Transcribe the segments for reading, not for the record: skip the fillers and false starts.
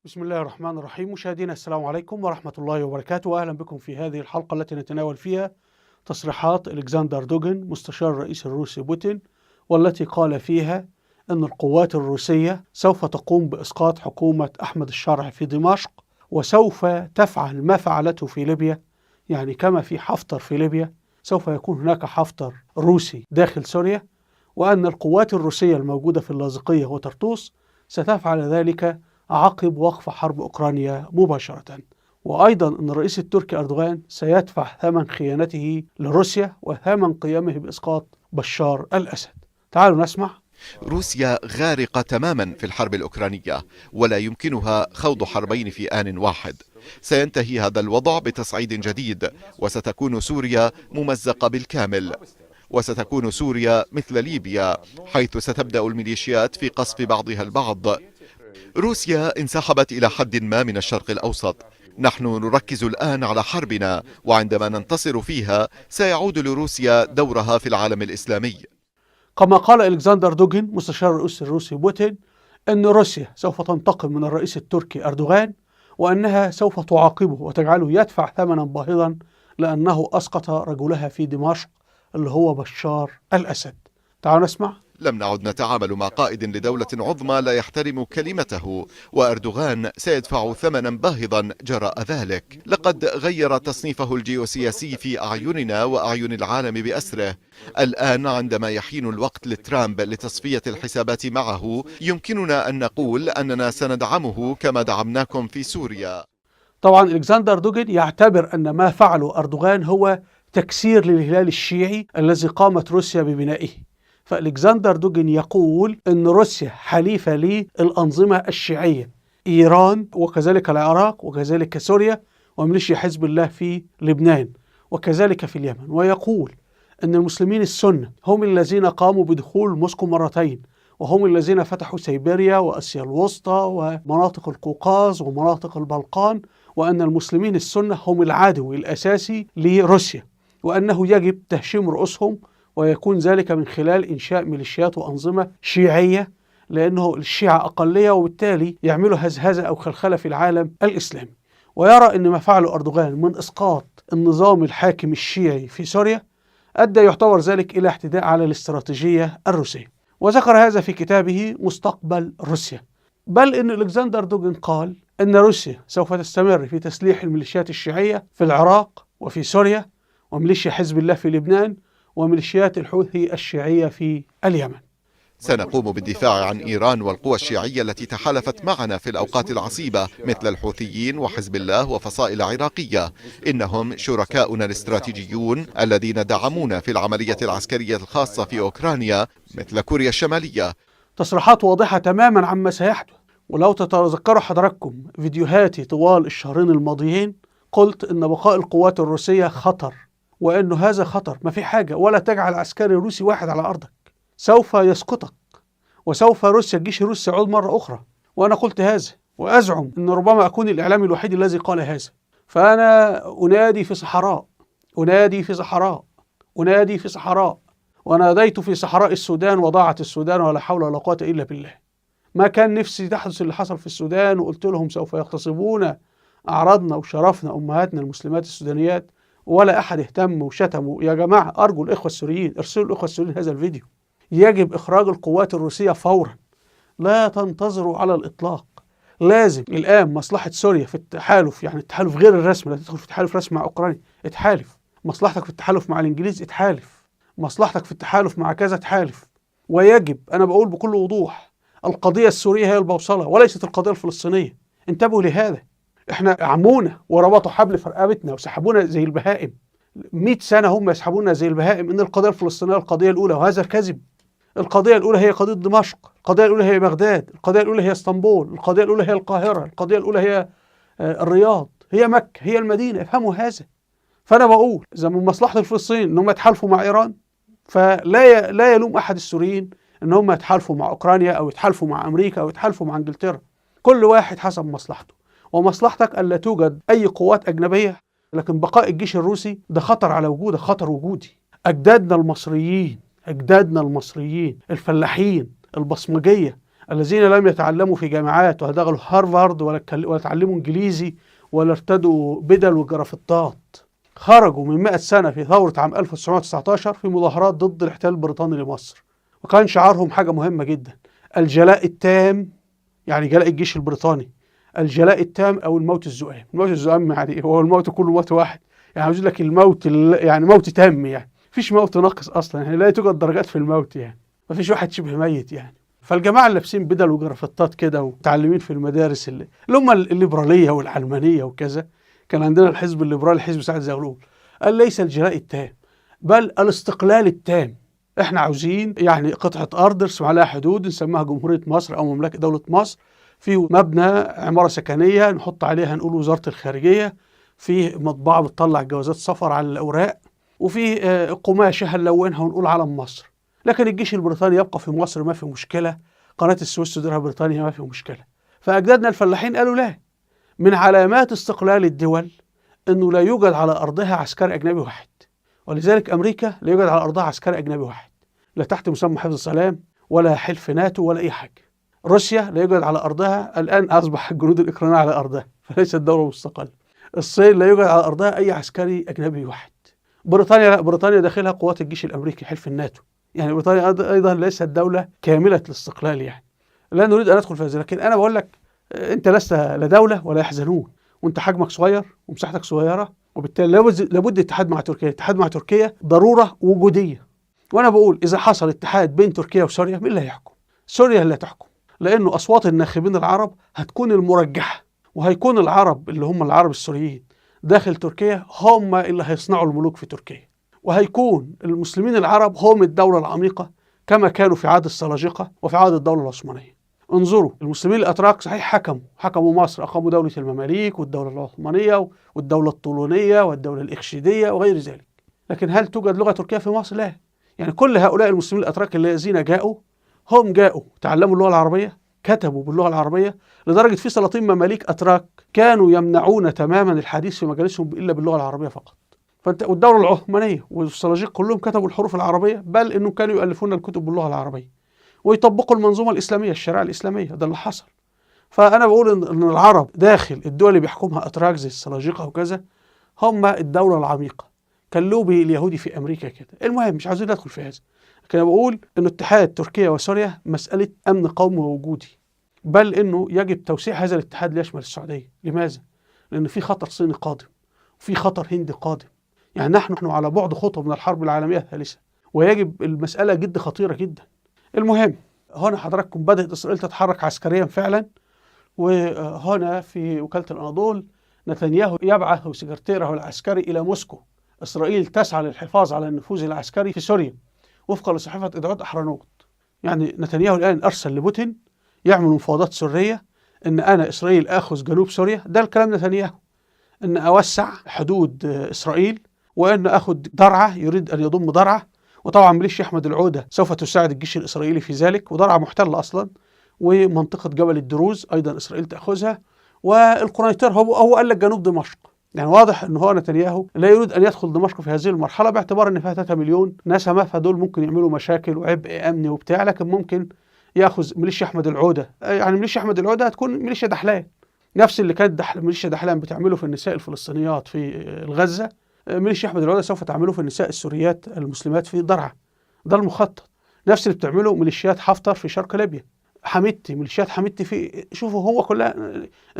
بسم الله الرحمن الرحيم. مشاهدينا السلام عليكم ورحمة الله وبركاته، وأهلا بكم في هذه الحلقة التي نتناول فيها تصريحات ألكسندر دوغن مستشار الرئيس الروسي بوتين، والتي قال فيها أن القوات الروسية سوف تقوم بإسقاط حكومة أحمد الشرع في دمشق، وسوف تفعل ما فعلته في ليبيا، يعني كما في حفتر في ليبيا سوف يكون هناك حفتر روسي داخل سوريا، وأن القوات الروسية الموجودة في اللاذقية وطرطوس ستفعل ذلك عقب وقف حرب أوكرانيا مباشرة. وأيضا أن الرئيس التركي أردوغان سيدفع ثمن خيانته لروسيا وثمن قيامه بإسقاط بشار الأسد. تعالوا نسمع. روسيا غارقة تماما في الحرب الأوكرانية، ولا يمكنها خوض حربين في آن واحد. سينتهي هذا الوضع بتصعيد جديد، وستكون سوريا ممزقة بالكامل، وستكون سوريا مثل ليبيا، حيث ستبدأ الميليشيات في قصف بعضها البعض. روسيا انسحبت إلى حد ما من الشرق الأوسط. نحن نركز الآن على حربنا، وعندما ننتصر فيها سيعود لروسيا دورها في العالم الإسلامي. كما قال ألكسندر دوغن مستشار الرئيس الروسي بوتين أن روسيا سوف تنتقم من الرئيس التركي أردوغان، وأنها سوف تعاقبه وتجعله يدفع ثمنا باهظا لأنه أسقط رجلها في دمشق اللي هو بشار الأسد. تعالوا نسمع. لم نعد نتعامل مع قائد لدولة عظمى لا يحترم كلمته، وأردوغان سيدفع ثمنا باهظا جراء ذلك. لقد غير تصنيفه الجيوسياسي في أعيننا وأعين العالم بأسره. الآن عندما يحين الوقت لترامب لتصفية الحسابات معه، يمكننا أن نقول أننا سندعمه كما دعمناكم في سوريا. طبعا ألكسندر دوغن يعتبر أن ما فعله أردوغان هو تكسير للهلال الشيعي الذي قامت روسيا ببنائه. فألكسندر دوغن يقول أن روسيا حليفة للأنظمة الشيعية، إيران وكذلك العراق وكذلك سوريا وميليشيا حزب الله في لبنان وكذلك في اليمن. ويقول أن المسلمين السنة هم الذين قاموا بدخول موسكو مرتين، وهم الذين فتحوا سيبيريا وآسيا الوسطى ومناطق القوقاز ومناطق البلقان، وأن المسلمين السنة هم العدو الأساسي لروسيا، وأنه يجب تهشيم رؤوسهم، ويكون ذلك من خلال إنشاء ميليشيات وأنظمة شيعية، لأنه الشيعة أقلية وبالتالي يعملوا هزهزة أو خلخلة في العالم الإسلامي. ويرى أن ما فعله أردوغان من إسقاط النظام الحاكم الشيعي في سوريا أدى يعتبر ذلك إلى اعتداء على الاستراتيجية الروسية، وذكر هذا في كتابه مستقبل روسيا. بل أن ألكسندر دوغن قال أن روسيا سوف تستمر في تسليح الميليشيات الشيعية في العراق وفي سوريا، وميليشيا حزب الله في لبنان، وميليشيات الحوثي الشيعية في اليمن. سنقوم بالدفاع عن إيران والقوى الشيعية التي تحالفت معنا في الأوقات العصيبة، مثل الحوثيين وحزب الله وفصائل عراقية. إنهم شركاؤنا الاستراتيجيون الذين دعمونا في العملية العسكرية الخاصة في أوكرانيا، مثل كوريا الشمالية. تصريحات واضحة تماما عما سيحدث. ولو تتذكروا حضراتكم فيديوهاتي طوال الشهرين الماضيين، قلت أن بقاء القوات الروسية خطر، وأنه هذا خطر، ما في حاجة ولا تجعل عسكري روسي واحد على أرضك، سوف يسقطك، وسوف روسيا الجيش الروسي يعود مرة أخرى. وأنا قلت هذا، وأزعم أن ربما أكون الإعلامي الوحيد الذي قال هذا. فأنا أنادي في صحراء، أنادي في صحراء، أنادي في صحراء، وناديت في صحراء السودان وضاعت السودان ولا حول ولا قوة إلا بالله. ما كان نفسي تحدث اللي حصل في السودان، وقلت لهم سوف يغتصبون أعراضنا وشرفنا أمهاتنا المسلمات السودانيات، ولا أحد اهتم وشتموا. يا جماعة أرجو الإخوة السوريين، ارسلوا الإخوة السوريين هذا الفيديو. يجب إخراج القوات الروسية فورا، لا تنتظروا على الإطلاق. لازم الآن مصلحة سوريا في التحالف، يعني التحالف غير الرسمي، لا تدخل في تحالف رسمي مع أوكرانيا، اتحالف. مصلحتك في التحالف مع الإنجليز، اتحالف. مصلحتك في التحالف مع كذا، اتحالف. ويجب، أنا بقول بكل وضوح، القضية السورية هي البوصلة وليست القضية الفلسطينية. انتبهوا لهذا. احنا عمونا وربطوا حبل في رقبتنا وسحبونا زي البهائم. 100 سنة هم يسحبونا زي البهائم إن القضية الفلسطينية القضية الأولى، وهذا الكذب. القضية الأولى هي قضية دمشق، القضية الأولى هي بغداد، القضية الأولى هي اسطنبول، القضية الأولى هي القاهرة، القضية الأولى هي الرياض، هي مكة، هي المدينة. افهموا هذا. فأنا بقول إذا من مصلحة الفلسطينيين إنهم يتحالفوا مع إيران، فلا يلوم أحد السوريين إن هم يتحالفوا مع أوكرانيا أو يتحالفوا مع أمريكا أو يتحالفوا مع إنجلترا. كل واحد حسب مصلحته، ومصلحتك ألا توجد أي قوات أجنبية. لكن بقاء الجيش الروسي ده خطر على وجوده، خطر وجودي. أجدادنا المصريين الفلاحين البصمجية الذين لم يتعلموا في جامعات ولا دخلوا هارفارد ولا تعلموا إنجليزي ولا ارتدوا بدل وجرافطات، خرجوا من 100 سنة في ثورة عام 1919 في مظاهرات ضد الاحتلال البريطاني لمصر، وكان شعارهم حاجة مهمة جدا: الجلاء التام، يعني جلاء الجيش البريطاني، الجلاء التام أو الموت الزؤام. الموت الزؤام يعني هو الموت كله موت واحد، يعني عاوز لك الموت يعني موت تام، يعني مفيش موت ناقص أصلا، يعني لا توجد درجات في الموت، يعني مفيش واحد شبه ميت يعني. فالجماعة اللي لابسين بدل وجرافطات كده ومتعلمين في المدارس اللي هم الليبرالية والعلمانية وكذا، كان عندنا الحزب الليبرالي حزب سعد زغلول، قال ليس الجلاء التام بل الاستقلال التام. احنا عاوزين يعني قطعة أرض نرسم عليها حدود نسميها جمهورية مصر أو مملكة دولة مصر، في مبنى عمارة سكنية نحط عليها نقول وزارة الخارجية، في مطبعة بتطلع جوازات سفر على الأوراق، وفي قماشة هنلونها ونقول علم مصر. لكن الجيش البريطاني يبقى في مصر ما في مشكلة، قناة السويس تديرها بريطانيا ما في مشكلة. فأجدادنا الفلاحين قالوا لا، من علامات استقلال الدول أنه لا يوجد على أرضها عسكري أجنبي واحد، ولذلك أمريكا لا يوجد على أرضها عسكري أجنبي واحد، لا تحت مسمى حفظ السلام ولا حلف ناتو ولا أي حاجة. روسيا لا يوجد على أرضها، الآن أصبح الجنود الأوكرانية على أرضها فليست دولة مستقلة. الصين لا يوجد على أرضها أي عسكري أجنبي واحد. بريطانيا لا، بريطانيا داخلها قوات الجيش الأمريكي حلف الناتو، يعني بريطانيا أيضا ليست دولة كاملة الاستقلال، يعني لا نريد أن ندخل في هذا. لكن أنا بقول لك أنت لست لا دولة ولا يحزنون، وأنت حجمك صغير ومساحتك صغيرة، وبالتالي لابد الاتحاد مع تركيا. الاتحاد مع تركيا ضرورة وجودية. وأنا بقول إذا حصل اتحاد بين تركيا وسوريا، مين اللي هيحكم؟ سوريا اللي هتحكم، لأنه أصوات الناخبين العرب هتكون المرجحة، وهيكون العرب اللي هم العرب السوريين داخل تركيا هم اللي هيصنعوا الملوك في تركيا، وهيكون المسلمين العرب هم الدولة العميقة كما كانوا في عهد السلاجقة وفي عهد الدولة العثمانية. انظروا، المسلمين الأتراك صحيح حكموا مصر، أقاموا دولة المماليك والدولة العثمانية والدولة الطولونية والدولة الإخشيدية وغير ذلك، لكن هل توجد لغة تركية في مصر؟ لا. يعني كل هؤلاء المسلمين الأتراك الذين جاءوا تعلموا اللغة العربية، كتبوا باللغة العربية، لدرجة في سلاطين مماليك أتراك كانوا يمنعون تماما الحديث في مجالسهم إلا باللغة العربية فقط. والدولة العثمانية والسلاجقة كلهم كتبوا الحروف العربية، بل إنهم كانوا يؤلفون الكتب باللغة العربية ويطبقوا المنظومة الإسلامية، الشريعة الإسلامية. ده اللي حصل. فأنا بقول إن العرب داخل الدول اللي بيحكمها أتراك زي السلاجقة وكذا هم الدولة العميقة، كاللوبي اليهودي في أمريكا كده. المهم مش عايزين ندخل في هذا، لكن أنا بقول إن اتحاد تركيا وسوريا مسألة أمن قومي ووجودي، بل إنه يجب توسيع هذا الاتحاد ليشمل السعودية. لماذا؟ لأن في خطر صيني قادم وفي خطر هندي قادم، يعني نحن على بعد خطوة من الحرب العالمية الثالثة، ويجب المسألة جد خطيرة جدا. المهم هنا حضراتكم بدأت إسرائيل تتحرك عسكريا فعلا، وهنا في وكالة الأناضول نتنياهو يبعث سكرتيره العسكري إلى موسكو. إسرائيل تسعى للحفاظ على النفوذ العسكري في سوريا وفقا لصحيفة إدارات أحرنوت. يعني نتنياهو الآن أرسل لبوتين يعمل مفاوضات سرية إن أنا إسرائيل آخذ جنوب سوريا، ده الكلام نتنياهو، إن أوسع حدود إسرائيل، وإن أخذ درعا، يريد أن يضم درعا، وطبعا ميليشيا أحمد العودة سوف تساعد الجيش الإسرائيلي في ذلك، ودرعا محتلة أصلا، ومنطقة جبل الدروز أيضا إسرائيل تأخذها، والقنيطرة هو قال لك جنوب دمشق. يعني واضح ان هو نتنياهو لا يريد ان يدخل دمشق في هذه المرحله، باعتبار ان فيها 3 مليون نسمه، فدول ممكن يعملوا مشاكل وعبء امني وبتاع، لكن ممكن ياخذ ميليشيا احمد العوده. يعني ميليشيا احمد العوده هتكون ميليشيا دحلان، نفس اللي كانت ميليشيا دحلان بتعمله في النساء الفلسطينيات في غزه، ميليشيا احمد العوده سوف تعمله في النساء السوريات المسلمات في درعا. ده المخطط، نفس اللي بتعمله ميليشيات حفتر في شرق ليبيا، حميدتي، ميليشيات حميدتي في، شوفوا هو كلها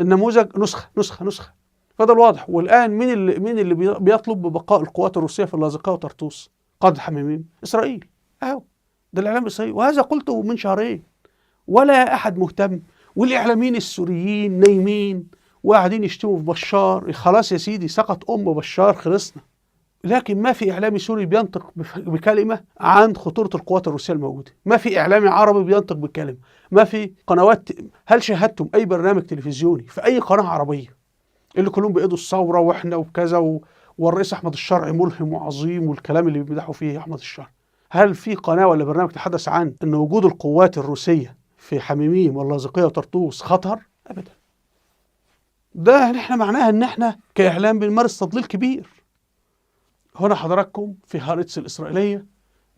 النموذج نسخه. فده الواضح. والآن مين اللي بيطلب ببقاء القوات الروسية في اللاذقية وطرطوس؟ قادة حميميم إسرائيل. أهو ده الإعلام الإسرائيلي، وهذا قلته من شهرين ولا أحد مهتم، والإعلاميين السوريين نايمين وقاعدين يشتموا في بشار. خلاص يا سيدي، سقط بشار، خلصنا. لكن ما في إعلامي سوري بينطق بكلمة عن خطورة القوات الروسية الموجودة، ما في إعلامي عربي بينطق بكلمة، ما في قنوات. هل شاهدتم أي برنامج تلفزيوني في أي قناة عربية اللي كلهم بإيدوا الثورة وإحنا وكذا والرئيس أحمد الشرعي ملهم وعظيم والكلام اللي بيمدحوا فيه أحمد الشرعي؟ هل في قناة ولا برنامج تحدث عن أن وجود القوات الروسية في حميميم واللاذقية وطرطوس خطر؟ أبدا. ده نحن معناها أن احنا كإعلام بنمارس تضليل كبير. هنا حضراتكم في هارتس الإسرائيلية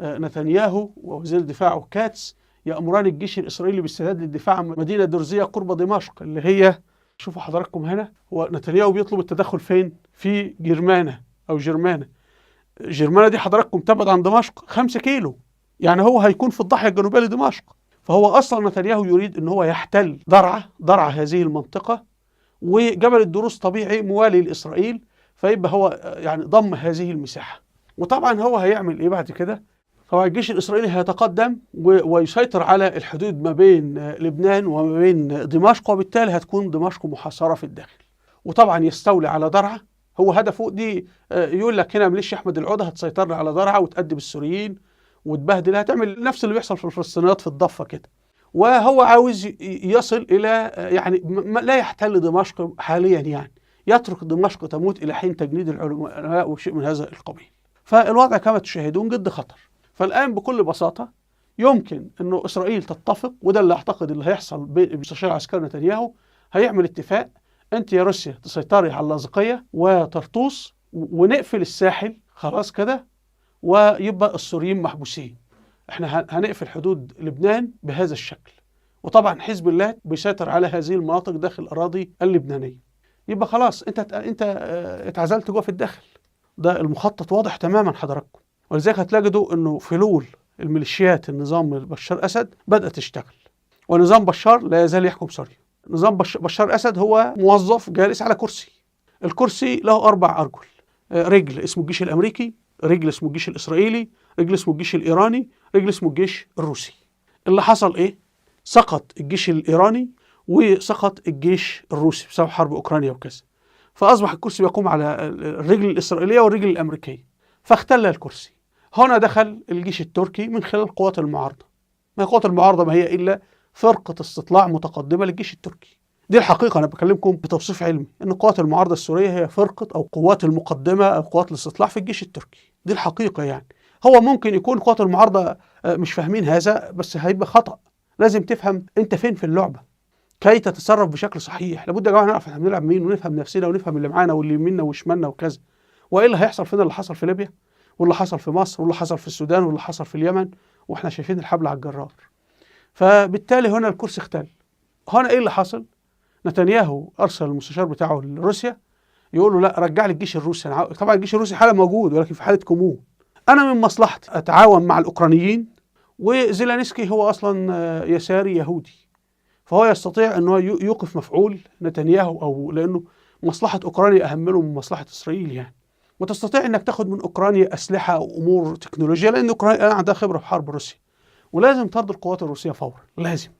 نتنياهو ووزير الدفاع كاتس يأمران الجيش الإسرائيلي بالاستعداد للدفاع عن مدينة درزية قرب دمشق، اللي هي شوفوا حضراتكم هنا، هو نتنياهو بيطلب التدخل فين؟ في جرمانة أو جرمانة. جرمانة دي حضراتكم تبعد عن دمشق 5 كيلو، يعني هو هيكون في الضاحية الجنوبية لدمشق. فهو أصلا نتنياهو يريد أن هو يحتل درعا هذه المنطقة، وجبل الدروز طبيعي موالي لإسرائيل، فيبقى هو يعني ضم هذه المساحة. وطبعا هو هيعمل إيه بعد كده؟ طبعا الجيش الإسرائيلي هيتقدم ويسيطر على الحدود ما بين لبنان وما بين دمشق، وبالتالي هتكون دمشق محاصرة في الداخل. وطبعا يستولي على درعا، هو هدفه دي يقول لك هنا ميليشيا أحمد العودة هتسيطر على درعا وتأدب السوريين وتبهدل، هتعمل نفس اللي بيحصل في الفلسطينيات في الضفة كده. وهو عاوز يصل إلى يعني لا يحتل دمشق حاليا، يعني يترك دمشق تموت إلى حين تجنيد العلماء وشيء من هذا القبيل. فالوضع كما تشاهدون جد خطر. فالآن بكل بساطة يمكن أنه إسرائيل تتفق، وده اللي أعتقد اللي هيحصل بين المستشار العسكري نتنياهو. هيعمل اتفاق، أنت يا روسيا تسيطري على اللاذقية وطرطوس ونقفل الساحل خلاص كده، ويبقى السوريين محبوسين. احنا هنقفل حدود لبنان بهذا الشكل. وطبعا حزب الله بيسيطر على هذه المناطق داخل الأراضي اللبنانية. يبقى خلاص انت اتعزلت جوه في الداخل. ده المخطط واضح تماما حضراتكم. ولذلك هتلاقوا انه فلول الميليشيات النظام بشار اسد بدأت تشتغل، ونظام بشار لا يزال يحكم سوريا. نظام بشار اسد هو موظف جالس على كرسي، الكرسي له 4 أرجل، رجل اسمه الجيش الامريكي، رجل اسمه الجيش الاسرائيلي، رجل اسمه الجيش الايراني، رجل اسمه الجيش الروسي. اللي حصل ايه؟ سقط الجيش الايراني وسقط الجيش الروسي بسبب حرب اوكرانيا وكذا، فاصبح الكرسي يقوم على الرجل الاسرائيليه والرجل الامريكيه، فاختل الكرسي. هنا دخل الجيش التركي من خلال قوات المعارضه. ما هي قوات المعارضه ما هي الا فرقه استطلاع متقدمه للجيش التركي. دي الحقيقه، انا بكلمكم بتوصيف علمي، ان قوات المعارضه السوريه هي فرقه او قوات المقدمه او قوات الاستطلاع في الجيش التركي. دي الحقيقه يعني. هو ممكن يكون قوات المعارضه مش فاهمين هذا، بس هيبقى خطأ. لازم تفهم انت فين في اللعبه كي تتصرف بشكل صحيح. لابد يا جماعه نعرف احنا بنلعب مين، ونفهم نفسنا ونفهم اللي معانا واللي يمنا وشمالنا وكذا. والا هيحصل فينا اللي حصل في ليبيا، واللي حصل في مصر، واللي حصل في السودان، واللي حصل في اليمن، واحنا شايفين الحبل على الجرار. فبالتالي هنا الكرسي اختل. هنا ايه اللي حصل؟ نتنياهو ارسل المستشار بتاعه لروسيا يقول له لا رجع لي الجيش الروسي. طبعا الجيش الروسي حاله موجود ولكن في حاله كمون. انا من مصلحتي اتعاون مع الاوكرانيين، وزيلينسكي هو اصلا يساري يهودي، فهو يستطيع انه يوقف مفعول نتنياهو، او لانه مصلحه اوكرانيا اهم له من مصلحه اسرائيل يعني. وتستطيع انك تاخذ من اوكرانيا اسلحه او امور تكنولوجيا، لان اوكرانيا عندها خبره في حرب روسيا. ولازم ترد القوات الروسيه فورا، لازم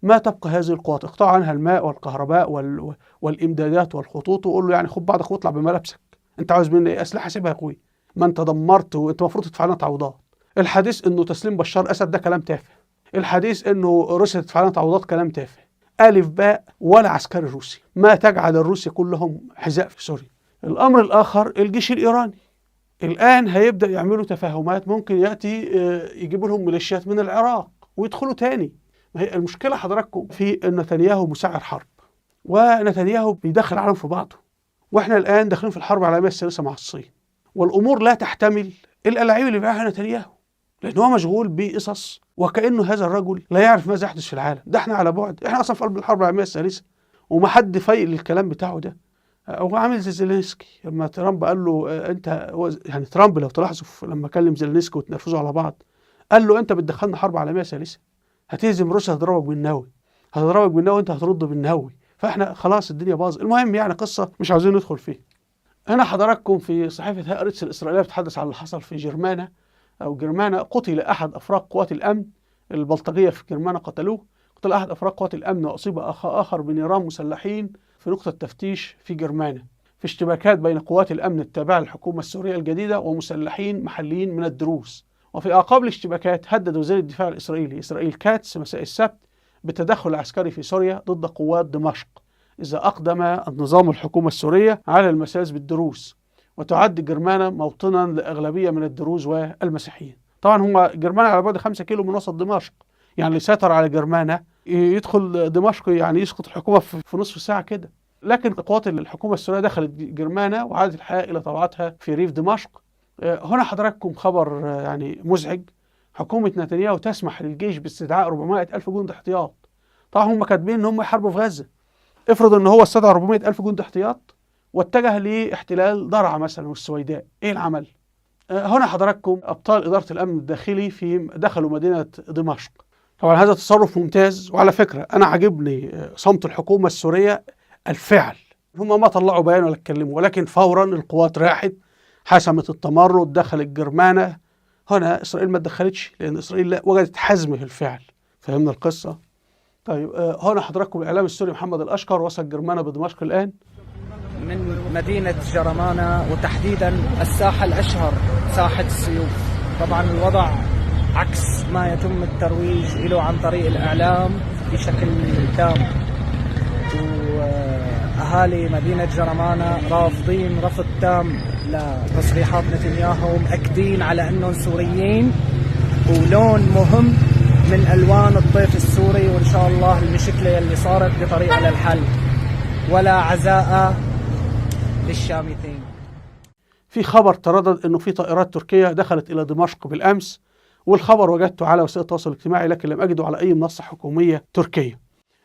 ما تبقى هذه القوات، اقطع عنها الماء والكهرباء والامدادات والخطوط، وقول له يعني خد بعضك واطلع بملابسك. انت عاوز مني ايه؟ اسلحه سيبها يا اخوي، ما انت دمرت وانت المفروض تدفع لنا تعويضات. الحديث انه تسليم بشار اسد ده كلام تافه. الحديث انه روسيا تدفع لنا تعويضات كلام تافه. الف باء ولا عسكري روسي، ما تجعل الروس كلهم حذاء في سوريا. الامر الاخر الجيش الايراني الان هيبدا يعملوا تفاهمات، ممكن ياتي يجيبوا لهم ميليشيات من العراق ويدخلوا تاني. ما هي المشكله حضراتكم في ان نتنياهو مسعر حرب، ونتنياهو بيدخل العالم في بعضه، واحنا الان داخلين في الحرب العالميه الثالثه مع الصين، والامور لا تحتمل الألاعيب اللي بيعها نتنياهو، لأنه هو مشغول بقصص وكأنه هذا الرجل لا يعرف ماذا يحدث في العالم. ده احنا على بعد، احنا أصلا في قلب الحرب العالمية الثالثة وما حد فايق للكلام بتاعه ده. هو عامل زي زيلينسكي لما ترامب قال له انت، يعني ترامب لو تلاحظوا لما كلم زيلينسكي وتنرفزوا على بعض، قال له انت بتدخلنا حرب عالمية ثالثة، هتهزم روسيا، هتضربك بالنووي، انت هترد بالنووي، فاحنا خلاص الدنيا باظ. المهم يعني قصة مش عاوزين ندخل فيها. هنا حضراتكم في صحيفة هآرتس الإسرائيلية بتتحدث عن اللي حصل في جرمانة أو جرمانة. قتل أحد أفراد قوات الأمن البلطجية في جرمانة، قتلوه. قتل أحد أفراد قوات الأمن وأصيب آخر بنيران مسلحين في نقطة تفتيش في جرمانة، في اشتباكات بين قوات الأمن التابعة للحكومة السورية الجديدة ومسلحين محليين من الدروز. وفي أعقاب الاشتباكات هدد وزير الدفاع الإسرائيلي إسرائيل كاتس مساء السبت بالتدخل العسكري في سوريا ضد قوات دمشق إذا أقدم النظام الحكومة السورية على المساس بالدروز. وتعد جرمانة موطنا لأغلبية من الدروز والمسيحيين. طبعا هم جرمانة على بعد 5 كيلو من وسط دمشق، يعني اللي سيطر على جرمانة يدخل دمشق يعني يسقط الحكومة في نصف ساعة كده. لكن قوات الحكومة السورية دخلت جرمانة وعادت الحياة إلى طبيعتها في ريف دمشق. هنا حضراتكم خبر يعني مزعج. حكومة نتنياهو تسمح للجيش باستدعاء 400 ألف جندي احتياط. طبعا هم كاتبين ان هم يحاربوا في غزة. افرض ان هو استدعى 400 ألف جندي احتياط واتجه لاحتلال درعا مثلا والسويداء، ايه العمل؟ هنا حضراتكم ابطال إدارة الامن الداخلي دخلوا مدينة دمشق. طبعا هذا تصرف ممتاز، وعلى فكرة انا عجبني صمت الحكومة السورية الفعل. هم ما طلعوا بيان ولا اتكلموا، ولكن فورا القوات راحت حسمت التمرد، دخلت جرمانة. هنا إسرائيل ما اتدخلتش لأن إسرائيل وجدت حزم في الفعل. فهمنا القصة؟ طيب هنا حضراتكم الإعلام السوري محمد الأشقر وصل جرمانة بدمشق الآن من مدينة جرمانة، وتحديدا الساحة الأشهر ساحة السيوف. طبعا الوضع عكس ما يتم الترويج له عن طريق الإعلام بشكل تام، وأهالي مدينة جرمانة رافضين رفض تام لتصريحات نتنياهو، مأكدين على أنهم سوريين ولون مهم من ألوان الطيف السوري، وإن شاء الله المشكلة اللي صارت بطريقة للحل، ولا عزاء للشامتين. في خبر تردد أنه في طائرات تركية دخلت إلى دمشق بالأمس، والخبر وجدته على وسائل التواصل الاجتماعي لكن لم أجده على أي منصة حكومية تركية.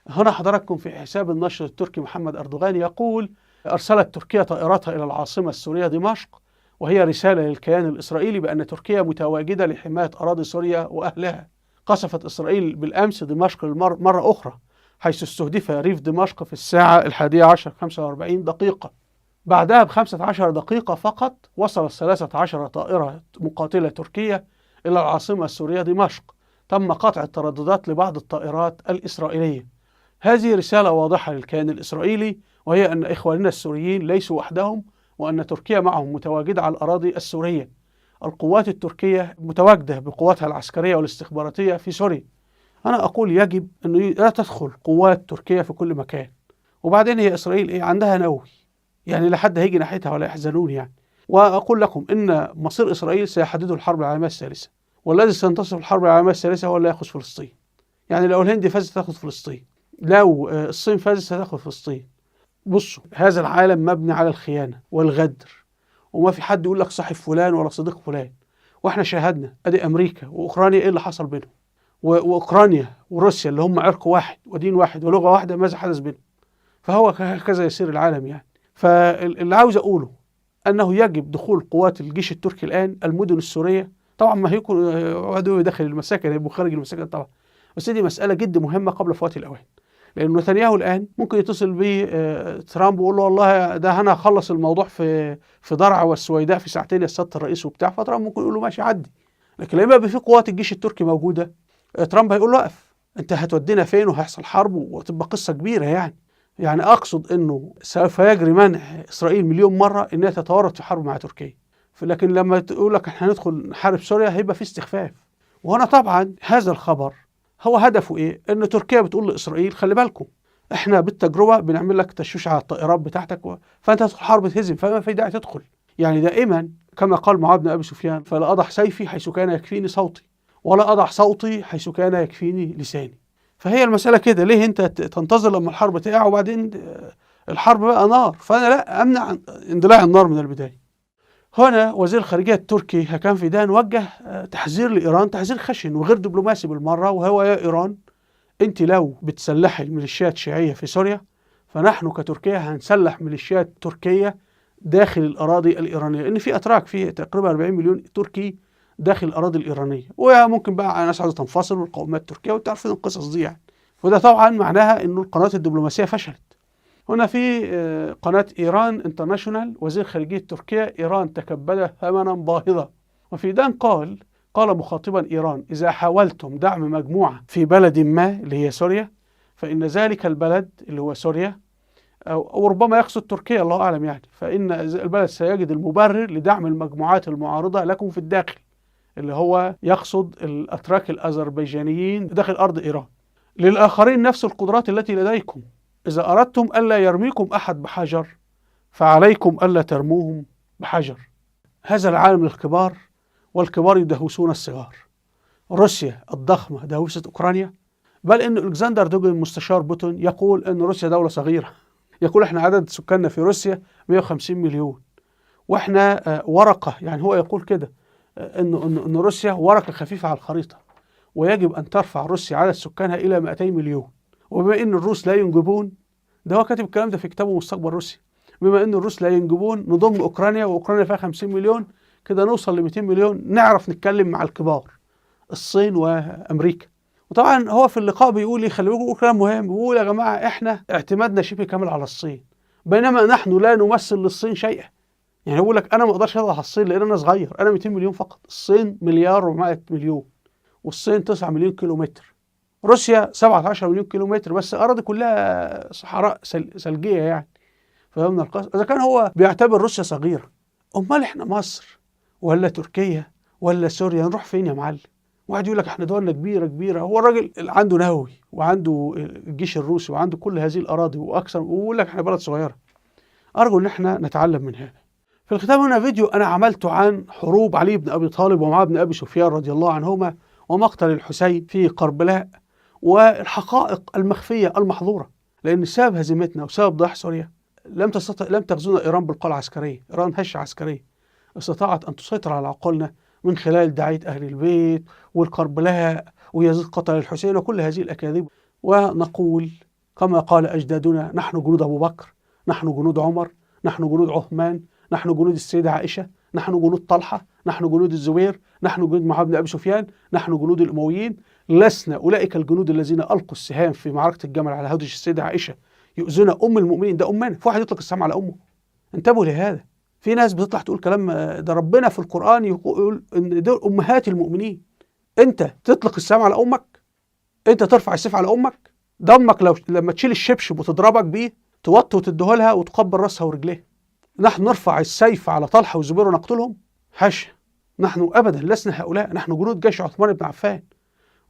هنا حضراتكم في حساب النشر التركي محمد أردوغان يقول: أرسلت تركيا طائراتها إلى العاصمة السورية دمشق، وهي رسالة للكيان الإسرائيلي بأن تركيا متواجدة لحماية أراضي سوريا وأهلها. قصفت إسرائيل بالأمس دمشق مرة أخرى، حيث استهدف ريف دمشق في الساعة 11:45 دقيقة. بعدها ب15 دقيقة فقط وصلت 13 طائرة مقاتلة تركية إلى العاصمة السورية دمشق. تم قطع الترددات لبعض الطائرات الإسرائيلية. هذه رسالة واضحة للكيان الإسرائيلي، وهي أن إخواننا السوريين ليسوا وحدهم، وأن تركيا معهم متواجدة على الأراضي السورية. القوات التركية متواجدة بقواتها العسكرية والاستخباراتية في سوريا. أنا أقول يجب أن لا تدخل قوات تركيا في كل مكان. وبعدين هي إسرائيل عندها نووي، يعني لا حد هيجي ناحيتها ولا يحزنون يعني. وأقول لكم إن مصير إسرائيل سيحدده الحرب العالمية الثالثة، والذي سينتصر في الحرب العالمية الثالثة هو اللي يأخذ فلسطين. يعني لو الهند فازت تأخذ فلسطين، لو الصين فازت ستأخذ فلسطين. بصوا، هذا العالم مبني على الخيانة والغدر، وما في حد يقول لك صاحب فلان ولا صديق فلان. واحنا شاهدنا ادي امريكا واوكرانيا ايه اللي حصل بينهم، واوكرانيا وروسيا اللي هم عرق واحد ودين واحد ولغة واحدة، ماذا حدث بينهم؟ فهو هكذا يسير العالم يعني. فاللي عاوز اقوله انه يجب دخول قوات الجيش التركي الان المدن السورية. طبعا ما هيكون عدو داخل المساكن، هيبقوا خارج المساكن طبعا، بس دي مسألة جد مهمة قبل فوات الأوان. لأن نتنياهو الآن ممكن يتصل بترامب ويقول له والله ده أنا هخلص الموضوع في درعا والسويداء في ساعتين يا سيادة الرئيس وبتاع، فترامب ممكن يقول له ماشي عدي. لكن لما يبقى في قوات الجيش التركي موجودة، ترامب هيقول له وقف، أنت هتودينا فين وهيحصل حرب وتبقى قصة كبيرة يعني أقصد أنه سوف يجري منع إسرائيل مليون مرة أنها تتورط في حرب مع تركيا. لكن لما تقول لك احنا هندخل نحارب سوريا هيبقى في استخفاف. وهنا طبعا هذا الخبر هو هدفه ايه؟ ان تركيا بتقول لاسرائيل خلي بالكم، احنا بالتجربه بنعمل لك تشويش على الطائرات بتاعتك فانت تدخل حرب تهزم، فما في داعي تدخل. يعني دائما كما قال معاذ بن ابي سفيان: فلا اضع سيفي حيث كان يكفيني صوتي، ولا اضع صوتي حيث كان يكفيني لساني. فهي المساله كده، ليه انت تنتظر لما الحرب تقع وبعدين الحرب بقى نار؟ فانا لا امنع اندلاع النار من البدايه. هنا وزير الخارجية التركي هكان فيدان وجه تحذير لإيران، تحذير خشن وغير دبلوماسي بالمرة، وهو: يا إيران، أنت لو بتسلحي الميليشيات الشيعية في سوريا، فنحن كتركيا هنسلح ميليشيات تركية داخل الأراضي الإيرانية، لأن في أتراك، في تقريبا 40 مليون تركي داخل الأراضي الإيرانية، وممكن بقى ناس عايزة تنفصل والقومات التركية، وأنت عارفين القصص دي يعني. وده طبعا معناها إنه القنوات الدبلوماسية فشلت. هنا في قناة إيران انترناشونال، وزير خارجية تركيا: إيران تكبدت ثمنا باهظا. وفيدان قال مخاطبا إيران: إذا حاولتم دعم مجموعة في بلد ما اللي هي سوريا، فإن ذلك البلد اللي هو سوريا، أو ربما يقصد تركيا الله أعلم يعني، فإن البلد سيجد المبرر لدعم المجموعات المعارضة لكم في الداخل، اللي هو يقصد الأتراك الأذربيجانيين داخل أرض إيران. للآخرين نفس القدرات التي لديكم، إذا أردتم ألا يرميكم أحد بحجر فعليكم ألا ترموهم بحجر. هذا العالم للكبار، والكبار يدهوسون الصغار. روسيا الضخمة دهوست أوكرانيا، بل إن ألكسندر دوغن مستشار بوتين يقول إن روسيا دولة صغيرة. يقول إحنا عدد سكاننا في روسيا 150 مليون، وإحنا ورقة، يعني هو يقول كده: إن روسيا ورقة خفيفة على الخريطة، ويجب أن ترفع روسيا عدد سكانها إلى 200 مليون. وبما إن الروس لا ينجبون، ده هو كاتب الكلام ده في كتابه مستقبل روسيا، بما إن الروس لا ينجبون نضم أوكرانيا، وأوكرانيا فيها 50 مليون، كده نوصل ل 200 مليون، نعرف نتكلم مع الكبار الصين وأمريكا. وطبعا هو في اللقاء بيقول خلي بالكم، بيقول كلام مهم، بيقول يا جماعة إحنا اعتمادنا شبه كامل على الصين، بينما نحن لا نمثل للصين شيئا. يعني يقول لك أنا ما أقدرش أضغط على الصين لأن أنا صغير، أنا 200 مليون فقط، الصين مليار و100 مليون، والصين 9 مليون كيلومتر، روسيا 17 مليون كيلومتر، بس أراضي كلها صحراء ثلجية يعني. فهمنا القصة؟ إذا كان هو بيعتبر روسيا صغيرة، أمال إحنا مصر ولا تركيا ولا سوريا نروح فين يا معلم؟ واحد يقول لك إحنا دولة كبيرة كبيرة، هو الراجل عنده نووي وعنده الجيش الروسي وعنده كل هذه الأراضي وأكثر، ويقول لك إحنا بلد صغيرة. أرجو إن إحنا نتعلم من هذا. في الختام هنا فيديو أنا عملته عن حروب علي بن أبي طالب ومعاذ بن أبي سفيان رضي الله عنهما، ومقتل الحسين في كربلاء، والحقائق المخفية المحظورة. لأن سبب هزيمتنا وسبب ضياع سوريا لم تغزونا إيران بالقوة العسكرية، إيران هشة عسكرية، استطاعت أن تسيطر على عقولنا من خلال دعاية أهل البيت والكربلاء ويزيد قتل الحسين وكل هذه الأكاذيب. ونقول كما قال أجدادنا: نحن جنود أبو بكر، نحن جنود عمر، نحن جنود عثمان، نحن جنود السيدة عائشة، نحن جنود طلحة، نحن جنود الزبير، نحن جنود معاذ بن أبي سفيان، نحن جنود الأمويين. لسنا أولئك الجنود الذين ألقوا السهام في معركة الجمل على هودج السيدة عائشة يؤذون أم المؤمنين. ده أمنا، في واحد يطلق السهام على أمه؟ انتبهوا لهذا. في ناس بتطلع تقول كلام، ده ربنا في القرآن يقول إن دول أمهات المؤمنين. أنت تطلق السهام على أمك؟ أنت ترفع السيف على أمك؟ دمك لما تشيل الشبشب وتضربك بيه توطي وتديهولها وتقبل راسها ورجليها. نحن نرفع السيف على طلحة والزبير ونقتلهم؟ حاشا، نحن أبدا لسنا هؤلاء. نحن جنود جيش عثمان بن عفان،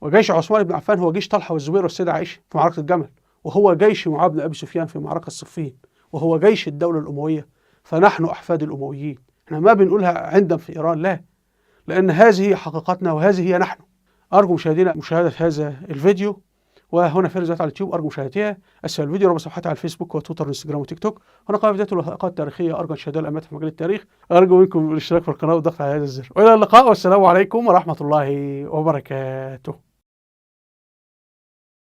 وجيش عثمان بن عفان هو جيش طلحة والزبير والسيدة عائشة في معركة الجمل، وهو جيش معاذ بن أبي سفيان في معركة الصفين، وهو جيش الدولة الأموية. فنحن أحفاد الأمويين. احنا ما بنقولها عندنا في إيران، لا، لأن هذه هي حقيقتنا وهذه هي نحن. أرجو مشاهدينا مشاهدة هذا الفيديو، وهنا في فيديوهات على اليوتيوب أرجو مشاهدتها. أسفل الفيديو ربط صفحاتي على الفيسبوك وتويتر وانستجرام وتيك توك. هنا قناة فيديوهات والوثائقات التاريخية، أرجو مشاهدة الأمات في مجال التاريخ. أرجو منكم الاشتراك في القناة والضغط على هذا الزر. وإلى اللقاء، والسلام عليكم ورحمة الله وبركاته.